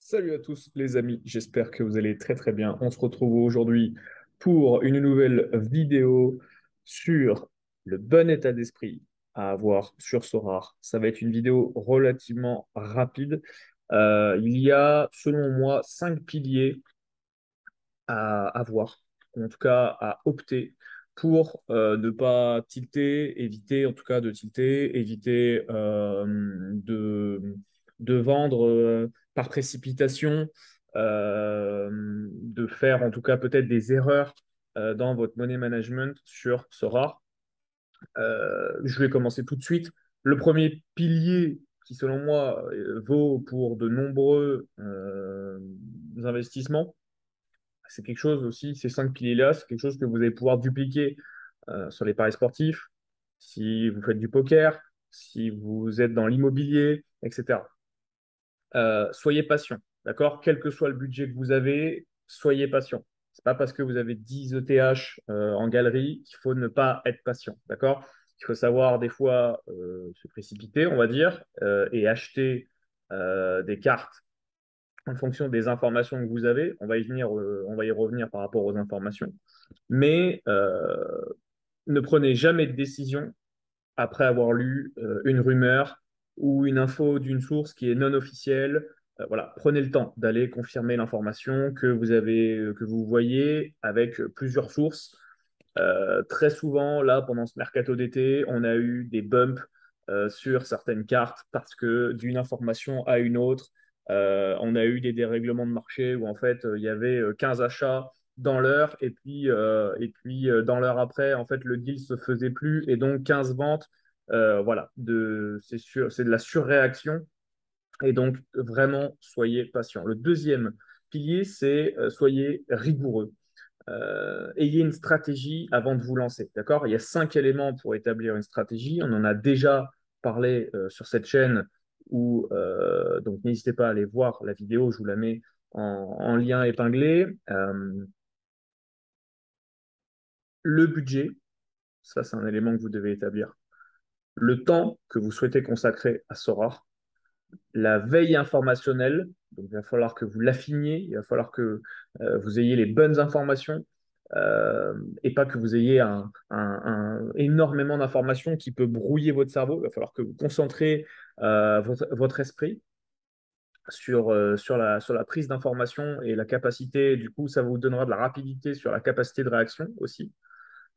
Salut à tous les amis, j'espère que vous allez très très bien. On se retrouve aujourd'hui pour une nouvelle vidéo sur le bon état d'esprit à avoir sur Sorare. Ça va être une vidéo relativement rapide. Il y a, selon moi, 5 piliers à avoir, en tout cas à opter pour ne pas tilter, éviter en tout cas de tilter, éviter de vendre par précipitation, de faire en tout cas peut-être des erreurs dans votre money management sur ce rare. Je vais commencer tout de suite. Le premier pilier qui, selon moi, vaut pour de nombreux investissements, c'est quelque chose aussi, ces 5 piliers-là, c'est quelque chose que vous allez pouvoir dupliquer sur les paris sportifs, si vous faites du poker, si vous êtes dans l'immobilier, etc. Soyez patient, d'accord? Quel que soit le budget que vous avez, soyez patient. C'est pas parce que vous avez 10 ETH en galerie qu'il faut ne pas être patient, d'accord? Il faut savoir des fois se précipiter, on va dire, et acheter des cartes en fonction des informations que vous avez. On va y revenir par rapport aux informations. Mais ne prenez jamais de décision après avoir lu une rumeur ou une info d'une source qui est non officielle. Voilà, prenez le temps d'aller confirmer l'information que vous avez, que vous voyez avec plusieurs sources. Très souvent, là, pendant ce mercato d'été, on a eu des bumps sur certaines cartes parce que d'une information à une autre, on a eu des dérèglements de marché où en fait, il y avait 15 achats dans l'heure et puis dans l'heure après, en fait, le deal se faisait plus et donc 15 ventes. Voilà, c'est de la surréaction et donc vraiment, soyez patient. Le deuxième pilier, c'est soyez rigoureux. Ayez une stratégie avant de vous lancer. D'accord? Il y a 5 éléments pour établir une stratégie. On en a déjà parlé sur cette chaîne, donc n'hésitez pas à aller voir la vidéo, je vous la mets en lien épinglé. Le budget, ça c'est un élément que vous devez établir. Le temps que vous souhaitez consacrer à Sora, la veille informationnelle. Donc, il va falloir que vous l'affiniez, il va falloir que vous ayez les bonnes informations et pas que vous ayez énormément d'informations qui peut brouiller votre cerveau. Il va falloir que vous concentrez votre esprit sur la prise d'informations et la capacité, du coup, ça vous donnera de la rapidité sur la capacité de réaction aussi.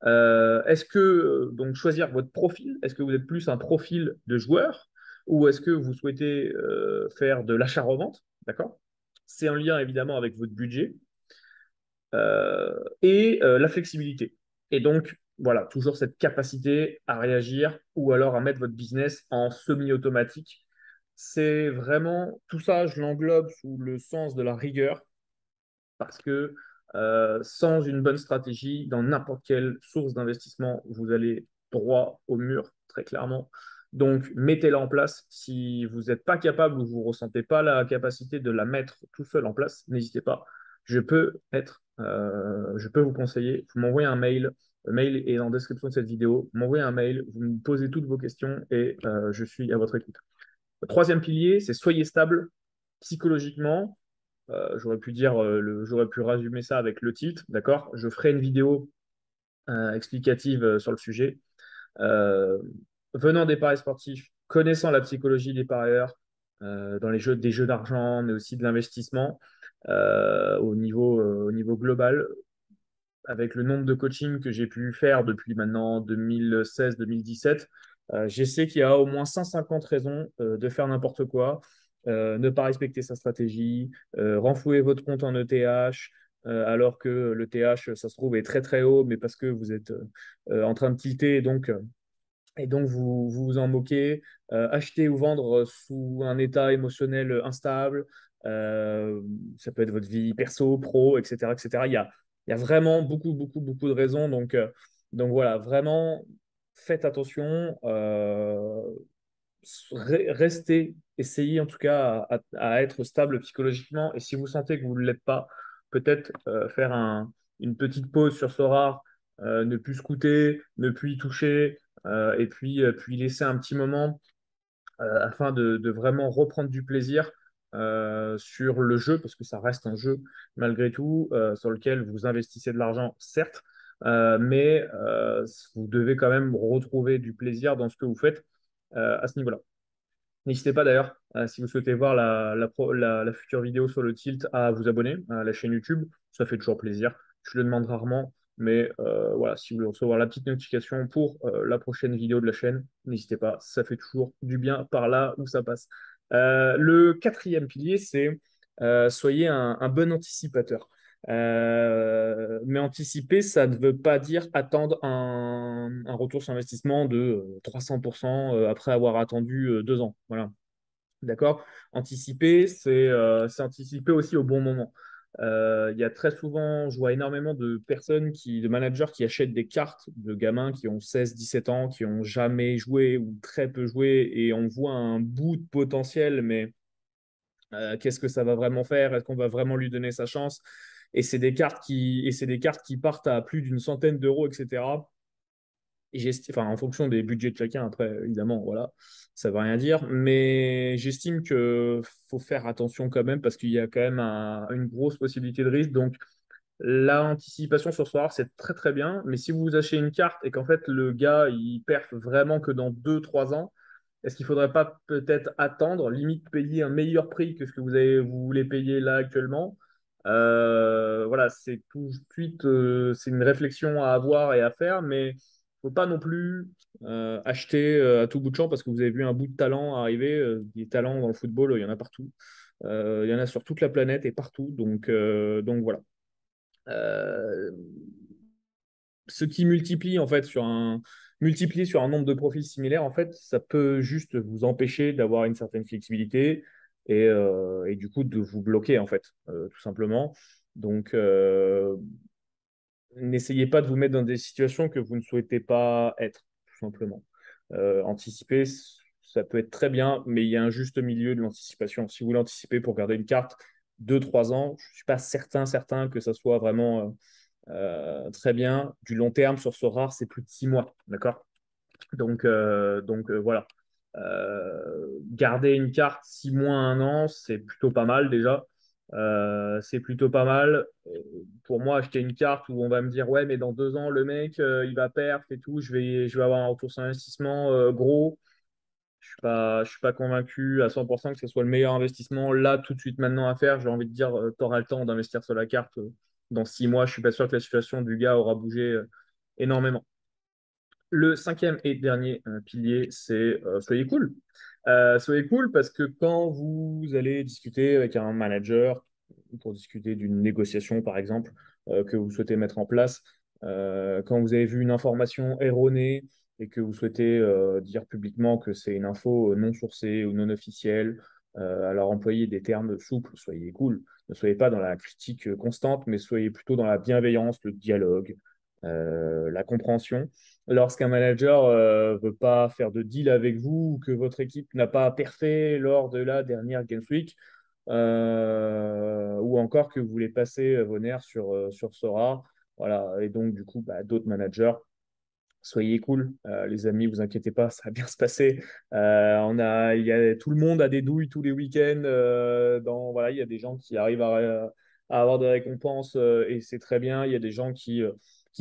Est-ce que, donc, choisir votre profil, est-ce que vous êtes plus un profil de joueur ou est-ce que vous souhaitez faire de l'achat-revente? D'accord? C'est en lien évidemment avec votre budget et la flexibilité. Et donc, voilà, toujours cette capacité à réagir ou alors à mettre votre business en semi-automatique. C'est vraiment, tout ça, je l'englobe sous le sens de la rigueur parce que sans une bonne stratégie, dans n'importe quelle source d'investissement, vous allez droit au mur, très clairement. Donc, mettez-la en place. Si vous n'êtes pas capable ou vous ne ressentez pas la capacité de la mettre tout seul en place, n'hésitez pas. Je peux vous conseiller. Vous m'envoyez un mail. Le mail est en description de cette vidéo. Vous m'envoyez un mail, vous me posez toutes vos questions et je suis à votre écoute. Le troisième pilier, c'est soyez stable psychologiquement. J'aurais pu résumer ça avec le titre, d'accord? Je ferai une vidéo explicative sur le sujet. Euh, Venant des paris sportifs, connaissant la psychologie des parieurs dans des jeux d'argent, mais aussi de l'investissement au niveau global, avec le nombre de coachings que j'ai pu faire depuis maintenant 2016-2017, je sais qu'il y a au moins 150 raisons de faire n'importe quoi, ne pas respecter sa stratégie, renflouer votre compte en ETH, alors que le TH, ça se trouve, est très très haut, mais parce que vous êtes en train de tilter, et donc vous en moquez, acheter ou vendre sous un état émotionnel instable, euh, ça peut être votre vie perso, pro, etc., etc. Il y a vraiment beaucoup, beaucoup, beaucoup de raisons. Donc voilà, vraiment, faites attention, restez, essayez en tout cas à être stable psychologiquement. Et si vous sentez que vous ne l'êtes pas, peut-être faire une petite pause sur ce rare, ne plus scouter, ne plus y toucher, puis laisser un petit moment afin de vraiment reprendre du plaisir. sur le jeu, parce que ça reste un jeu malgré tout, sur lequel vous investissez de l'argent, certes, mais vous devez quand même retrouver du plaisir dans ce que vous faites à ce niveau-là. N'hésitez pas d'ailleurs, si vous souhaitez voir la future vidéo sur le tilt, à vous abonner à la chaîne YouTube. Ça fait toujours plaisir. Je le demande rarement, mais voilà, si vous voulez recevoir la petite notification pour la prochaine vidéo de la chaîne, n'hésitez pas. Ça fait toujours du bien par là où ça passe. Le quatrième pilier, c'est soyez un bon anticipateur. Mais anticiper, ça ne veut pas dire attendre un retour sur investissement de 300% après avoir attendu 2 ans. Voilà. D'accord? Anticiper, c'est anticiper aussi au bon moment. Il y a très souvent, je vois énormément de managers qui achètent des cartes de gamins qui ont 16, 17 ans, qui n'ont jamais joué ou très peu joué, et on voit un bout de potentiel, mais qu'est-ce que ça va vraiment faire? Est-ce qu'on va vraiment lui donner sa chance? Et c'est des cartes qui partent à plus d'une centaine d'euros, etc. Enfin, en fonction des budgets de chacun, après, évidemment, voilà, ça ne veut rien dire. Mais j'estime qu'il faut faire attention quand même parce qu'il y a quand même une grosse possibilité de risque. Donc, l'anticipation sur ce soir, c'est très très bien. Mais si vous achetez une carte et qu'en fait, le gars, il perf vraiment que dans 2, 3 ans, est-ce qu'il ne faudrait pas peut-être attendre, limite payer un meilleur prix que ce que vous voulez payer là actuellement? Voilà, c'est tout de suite, c'est une réflexion à avoir et à faire, mais faut pas non plus acheter à tout bout de champ parce que vous avez vu un bout de talent arriver. Des talents dans le football, il y en a partout. Il y en a sur toute la planète et partout. Donc voilà. Euh, Ce qui multiplie en fait multiplier sur un nombre de profils similaires, en fait, ça peut juste vous empêcher d'avoir une certaine flexibilité et du coup de vous bloquer en fait, tout simplement. Donc, n'essayez pas de vous mettre dans des situations que vous ne souhaitez pas être, tout simplement. Anticiper, ça peut être très bien, mais il y a un juste milieu de l'anticipation. Si vous voulez anticiper pour garder une carte 2, 3 ans, je ne suis pas certain que ça soit vraiment très bien. Du long terme sur ce rare, c'est plus de 6 mois. D'accord? Donc, voilà. Garder une carte 6 mois, 1 an, c'est plutôt pas mal déjà. C'est plutôt pas mal. Pour moi, acheter une carte où on va me dire, ouais, mais dans 2 ans, le mec, il va perf et tout, je vais avoir un retour sur investissement gros. Je suis pas convaincu à 100% que ce soit le meilleur investissement là, tout de suite, maintenant à faire. J'ai envie de dire, tu auras le temps d'investir sur la carte dans 6 mois. Je suis pas sûr que la situation du gars aura bougé énormément. Le cinquième et dernier pilier, c'est soyez cool. Soyez cool parce que quand vous allez discuter avec un manager pour discuter d'une négociation, par exemple, que vous souhaitez mettre en place, quand vous avez vu une information erronée et que vous souhaitez dire publiquement que c'est une info non sourcée ou non officielle, alors employez des termes souples, soyez cool. Ne soyez pas dans la critique constante, mais soyez plutôt dans la bienveillance, le dialogue, la compréhension. Lorsqu'un manager veut pas faire de deal avec vous ou que votre équipe n'a pas perfait lors de la dernière Games Week, ou encore que vous voulez passer vos nerfs sur Sora, voilà, et donc du coup, bah, d'autres managers, soyez cool, les amis, vous inquiétez pas, ça va bien se passer. Tout le monde a des douilles tous les week-ends. Voilà, il y a des gens qui arrivent à avoir des récompenses et c'est très bien. Il y a des gens qui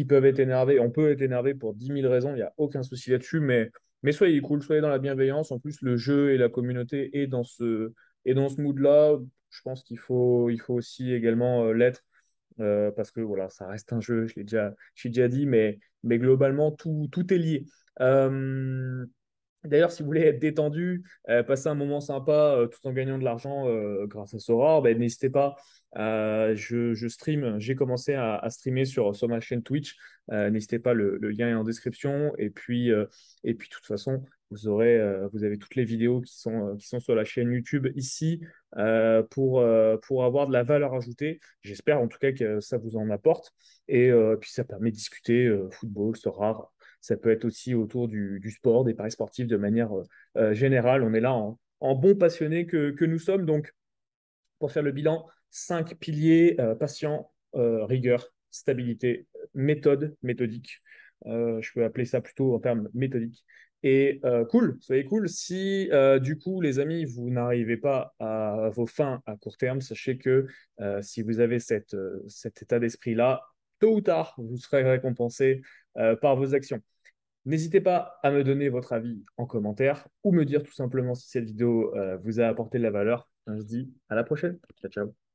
peuvent être énervés. On peut être énervé pour 10 000 raisons, il n'y a aucun souci là-dessus, mais soyez cool, soyez dans la bienveillance. En plus, le jeu et la communauté est dans ce mood-là. Je pense qu'il faut aussi également l'être parce que voilà, ça reste un jeu, je l'ai déjà dit, mais globalement, tout est lié. Euh, D'ailleurs, si vous voulez être détendu, passer un moment sympa tout en gagnant de l'argent grâce à Sora, ben, n'hésitez pas. Je stream, j'ai commencé à streamer sur ma chaîne Twitch. N'hésitez pas, le lien est en description. Et puis, de toute façon, vous avez toutes les vidéos qui sont sur la chaîne YouTube ici pour avoir de la valeur ajoutée. J'espère en tout cas que ça vous en apporte. Et puis, ça permet de discuter football, Sora. Ça peut être aussi autour du sport, des paris sportifs de manière générale. On est là en bons passionnés que nous sommes. Donc, pour faire le bilan, 5 piliers, patient, rigueur, stabilité, méthodique. Je peux appeler ça plutôt en termes méthodiques. Et cool, soyez cool. Si du coup, les amis, vous n'arrivez pas à vos fins à court terme, sachez que si vous avez cet état d'esprit-là, tôt ou tard, vous serez récompensé par vos actions. N'hésitez pas à me donner votre avis en commentaire ou me dire tout simplement si cette vidéo vous a apporté de la valeur. Je vous dis à la prochaine. Ciao, ciao.